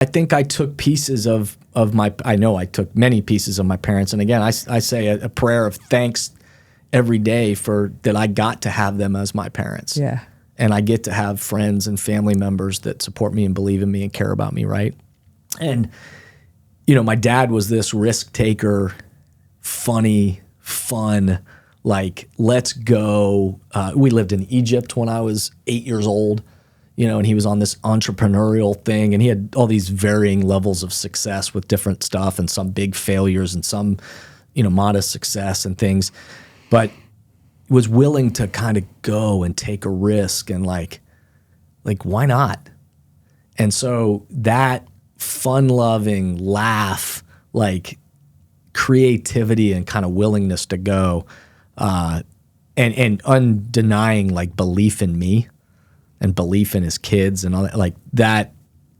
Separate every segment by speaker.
Speaker 1: I think I took pieces of I know I took many pieces of my parents. And again, I say a prayer of thanks every day for that I got to have them as my parents.
Speaker 2: Yeah.
Speaker 1: And I get to have friends and family members that support me and believe in me and care about me, right? And, my dad was this risk taker, funny, fun, like, let's go. We lived in Egypt when I was 8 years old, and he was on this entrepreneurial thing, and he had all these varying levels of success with different stuff and some big failures and some, modest success and things, but was willing to kind of go and take a risk and like, why not? And so that fun-loving laugh, like creativity and kind of willingness to go, and undenying like belief in me and belief in his kids and all that, like that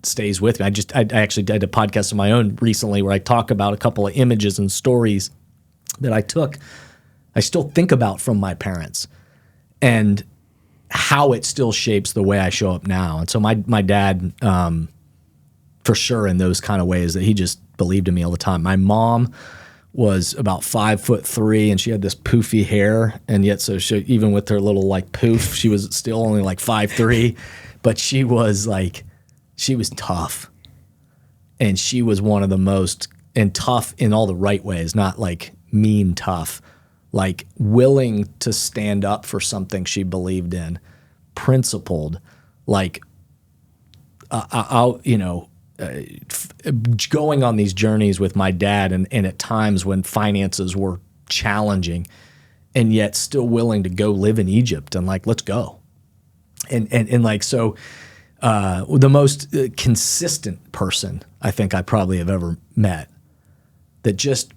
Speaker 1: stays with me. I actually did a podcast of my own recently where I talk about a couple of images and stories that I still think about from my parents and how it still shapes the way I show up now. And so my dad, for sure in those kind of ways that he just believed in me all the time. My mom was about 5'3" and she had this poofy hair. And yet, so she, even with her little like poof, she was still only like 5'3", but she was tough. And she was one of the most, and tough in all the right ways, not like mean tough, like willing to stand up for something she believed in, principled, like going on these journeys with my dad and at times when finances were challenging and yet still willing to go live in Egypt and like, let's go. And like, so the most consistent person I think I probably have ever met that just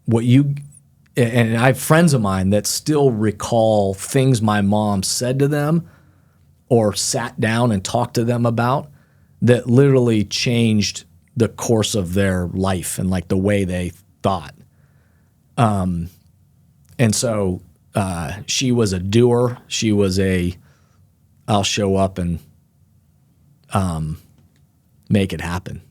Speaker 1: and I have friends of mine that still recall things my mom said to them or sat down and talked to them about that literally changed the course of their life and like the way they thought. And so she was a doer. She was I'll show up and make it happen.